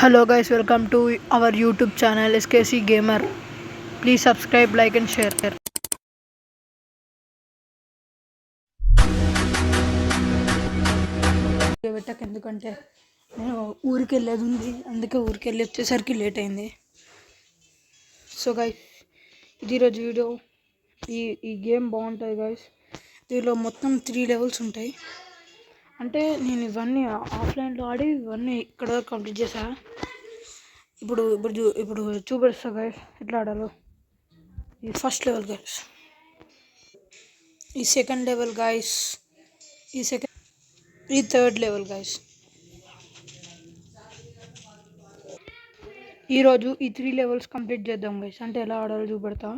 Hello guys, welcome to our YouTube channel SKC Gamer. Please subscribe, like and share. పెట్టక ఎందుకంటే నేను ఊరికి వెళ్ళేది ఉంది, అందుకే ఊరికి వెళ్ళి వచ్చేసరికి లేట్ అయింది. సో గైస్, ఇది ఈరోజు వీడియో. ఈ గేమ్ బాగుంటుంది గైస్. దీనిలో మొత్తం 3 లెవెల్స్ ఉంటాయి. అంటే నేను ఇవన్నీ ఆఫ్లైన్లో ఆడి ఇవన్నీ ఇక్కడ కంప్లీట్ చేసా. ఇప్పుడు చూపిస్తా గైస్ ఎట్లా ఆడాలో. ఈ ఫస్ట్ లెవెల్ గైస్, ఈ సెకండ్ లెవెల్ గైస్, ఈ థర్డ్ లెవెల్ గైస్. ఈరోజు ఈ 3 లెవెల్స్ కంప్లీట్ చేద్దాం గైస్. అంటే ఎలా ఆడాలో చూపెడతా.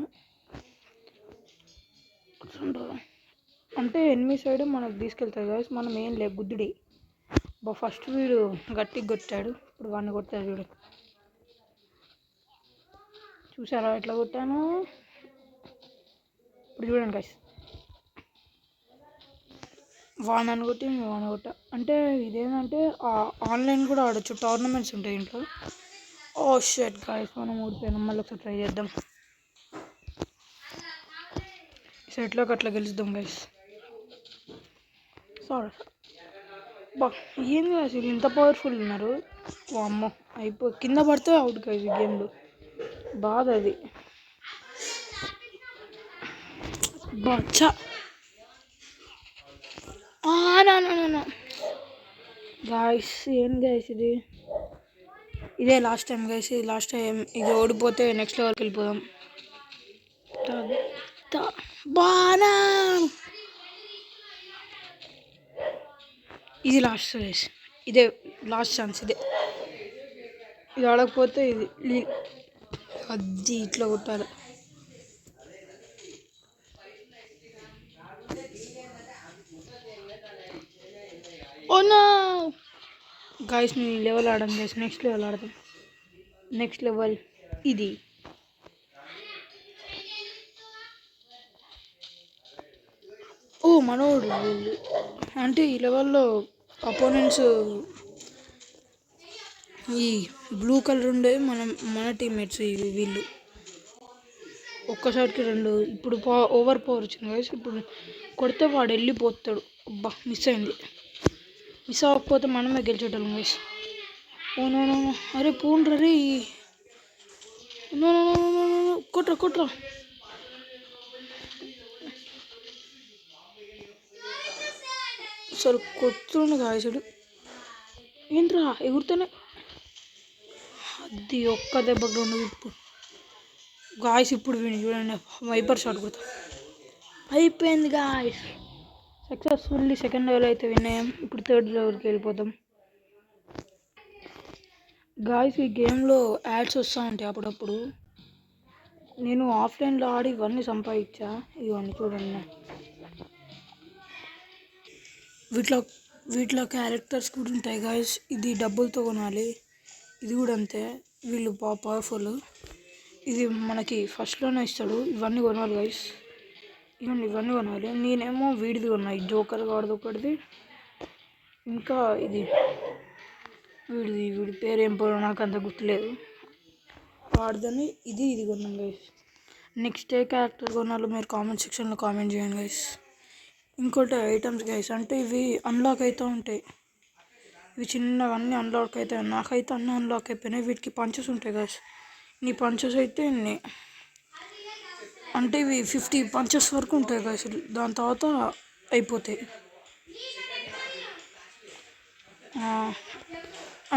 అంటే ఎనిమి సైడ్ మనకు తీసుకెళ్తాయి గైస్. మనం ఏం లేదు గుద్దుడి. ఫస్ట్ వీడు గట్టిగా కొట్టాడు, ఇప్పుడు వాడిని కొట్టాడు వీడు. చూసారా ఎట్లా కొట్టాను? ఇప్పుడు చూడండి గైస్, వాడిని కొట్ట. అంటే ఇదేంటంటే ఆన్లైన్ కూడా ఆడొచ్చు, టోర్నమెంట్స్ ఉంటాయి ఇంట్లో. ఓ షట్ గైస్, మనం ఓడిపోయినాం. మళ్ళీ ఒకసారి ట్రై చేద్దాం. సెట్లోకి అట్లా గెలుద్దాం గైస్. సారీ ఏంది అసలు ఇంత పవర్ఫుల్ ఉన్నారు? అమ్మో, కింద పడితే అవుట్ గైస్. ఈ గేమ్లో బాధ అది. బచ్చా గాయస్, ఏం గైస్ ఇది? ఇదే లాస్ట్ టైం గైస్, ఇది లాస్ట్ టైం. ఇది ఓడిపోతే నెక్స్ట్ లెవెల్కి వెళ్ళిపోదాం. బానా, ఇది లాస్ట్ గైస్. ఇదే లాస్ట్ ఛాన్స్. ఇది ఆడకపోతే ఇది అది ఇట్లా కొట్టాలి. ఓనా గాయస్, నేను లెవెల్ ఆడను గైస్. నెక్స్ట్ లెవెల్ ఆడదాం. నెక్స్ట్ లెవెల్ ఇది. ఓ మనోడు అంటే ఈ లెవెల్లో అపోనెంట్స్ ఈ బ్లూ కలర్ ఉండే మన టీమ్మేట్స్ వీళ్ళు. ఒక్కసారికి 2 ఇప్పుడు ఓవర్ పవర్ వచ్చింది గైస్. ఇప్పుడు కొడితే వాడు వెళ్ళిపోతాడు. అబ్బా, మిస్ అయింది. మిస్ అవ్వకపోతే మనమే గెలిచేటోళ్ళం గైస్. ఓ నో, అరే పోండ్రా రే. నో, కొట్రా. అసలు కొడుతుండు గాయసుడు. ఏంట్రా ఎగురుతూనే, అది ఒక్క దెబ్బకి 2 ఇప్పుడు గాయస్. ఇప్పుడు విని చూడండి, వైపర్ షాట్ కొడతా. అయిపోయింది గాయస్, సక్సెస్ఫుల్లీ సెకండ్ లెవెల్ అయితే విన్నాం. ఇప్పుడు థర్డ్ లెవెల్కి వెళ్ళిపోతాం గాయస్. ఈ గేమ్లో యాడ్స్ వస్తూ ఉంటాయి అప్పుడప్పుడు. నేను ఆఫ్లైన్లో ఆడి ఇవన్నీ సంపాదించా. ఇవన్నీ చూడండి. వీటిలో క్యారెక్టర్స్ కూడా ఉంటాయి గాయస్. ఇది డబ్బులతో కొనాలి. ఇది కూడా అంతే. వీళ్ళు పవర్ఫుల్. ఇది మనకి ఫస్ట్లోనే ఇస్తాడు. ఇవన్నీ కొనాలి గైస్. ఇవన్నీ కొనాలి. నేనేమో వీడిది కొన్నా, ఈ జోకర్ గాడిది ఒకటిది. ఇంకా ఇది వీడి పేరు ఏం పోరో నాకు అంత గుర్తులేదు. వాడిదని ఇది కొన్నాం గైస్. నెక్స్ట్ ఏ క్యారెక్టర్ కొనాలో మీరు కామెంట్ సెక్షన్లో కామెంట్ చేయండి గైస్. ఇంకోటి ఐటమ్స్ గైస్, అంటే ఇవి అన్లాక్ అవుతూ ఉంటాయి. ఇవి చిన్నగా అన్నీ అన్లాక్ అవుతాయి. నాకైతే అన్నీ అన్లాక్ అయిపోయినాయి. వీటికి పంచెస్ ఉంటాయి గైస్. నీ పంచెస్ అయితే అంటే ఇవి 50 పంచెస్ వరకు ఉంటాయి గైస్. దాని తర్వాత అయిపోతాయి.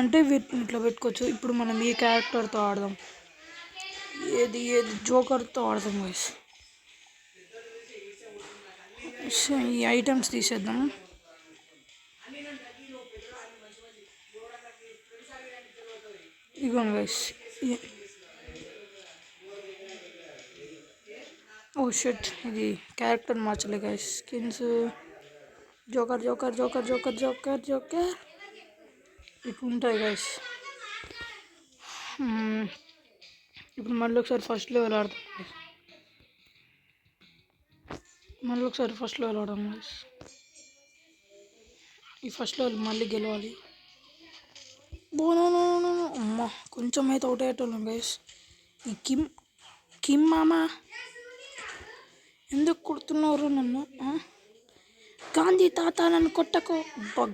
అంటే వీటిని ఇట్లా పెట్టుకోవచ్చు. ఇప్పుడు మనం ఈ క్యారెక్టర్తో ఆడదాం. ఏది జోకర్తో ఆడదాం గైస్. ఈ ఐటమ్స్ తీసేద్దాం. ఇగోండి గైస్. ఓ షట్, ఇది క్యారెక్టర్ మార్చలే గైస్. స్కిన్స్ జోకర్ ఇట్లా ఉంటాయి గైస్. ఇప్పుడు మళ్ళీ ఒకసారి ఫస్ట్ లెవెల్ ఆడదాం గైస్. ఈ ఫస్ట్ లెవెల్ మళ్ళీ గెలవాలి. అమ్మ అమ్మో కొంచెం అయితే అవుట్ అయ్యేటోళ్ళం గైస్. ఈ కిమ్ కిమ్ మామ ఎందుకు కొడుతున్నారు నన్ను? గాంధీ తాత నన్ను కొట్టకు.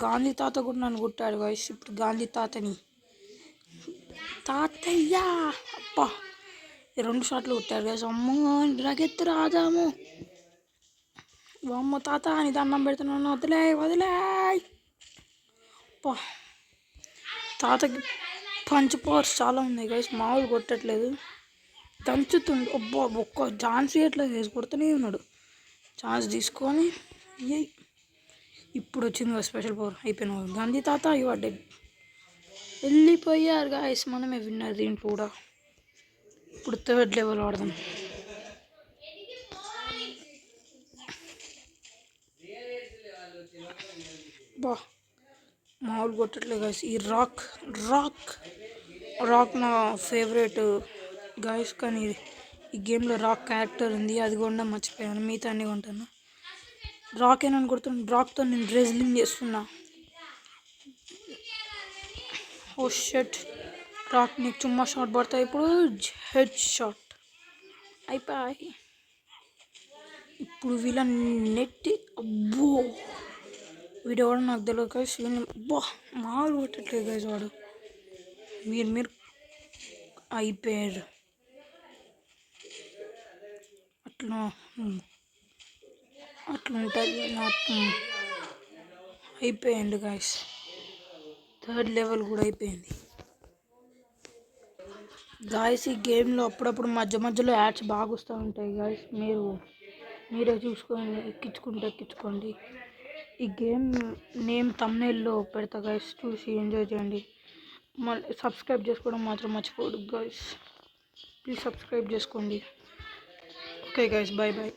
గాంధీ తాత కూడా నన్ను కొట్టాడు గైస్. ఇప్పుడు గాంధీ తాతని తాతయ్య అబ్బా 2 షాట్లు కొట్టారు గైస్. అమ్మో రగెత్తు రాజాము. అమ్మ తాత అని దండం పెడుతున్నాను, వదిలే వదిలే. అబ్బా తాతకి పంచ్ పవర్స్ చాలా ఉన్నాయి గైస్, మామూలు కొట్టట్లేదు, దంచుతుంది. అబ్బా ఒక్క ఛాన్స్ ఇవ్వట్లేదు గైస్, కొడుతూనే ఉన్నాడు. ఛాన్స్ తీసుకొని ఇప్పుడు వచ్చింది స్పెషల్ పవర్. అయిపోయిన గాంధీ తాత ఇవాళ వెళ్ళిపోయారు గాయస్. మనమే విన్నారు దీంట్లో కూడా. ఇప్పుడు 3rd లెవెల్ ఆడదాం. బా మామూలు కొట్టట్లేదు గాయస్. ఈ రాక్ నా ఫేవరెట్ గాయస్. కానీ ఈ గేమ్లో రాక్ క్యారెక్టర్ ఉంది, అది కూడా మర్చిపోయాను. మిగతా అన్నీ కొంటాను. రాక్ ఏనని కొడుతున్నాను. రాక్తో నేను రెజ్లింగ్ చేస్తున్నా. ఓ షట్, రాక్ నీకు చుమ్మా షాట్ పడతాయి. ఇప్పుడు హెడ్ షాట్ అయిపోయి. ఇప్పుడు వీళ్ళ నెట్టి అబ్బో వీడు ఎవడో నాకు తెలియదు గైస్. అబ్బా మామూలు కొట్టట్లేదు గైస్ వాడు. మీరు అయిపోయారు. అట్లా ఉంటుంది నాకు. అయిపోయింది గాయస్, 3rd లెవెల్ కూడా అయిపోయింది గాయస్. ఈ గేమ్లో అప్పుడప్పుడు మధ్యలో యాడ్స్ బాగా వస్తూ ఉంటాయి గాయస్. మీరే చూసుకొని ఎక్కించుకోండి. ఈ గేమ్ నేమ్ థంబ్నెయిల్లో పెడతా గాయస్, చూసి ఎంజాయ్ చేయండి. మళ్ళీ సబ్స్క్రైబ్ చేసుకోవడం మాత్రం మర్చిపోవద్దు గాయస్. ప్లీజ్ సబ్స్క్రైబ్ చేసుకోండి. Okay guys, bye bye.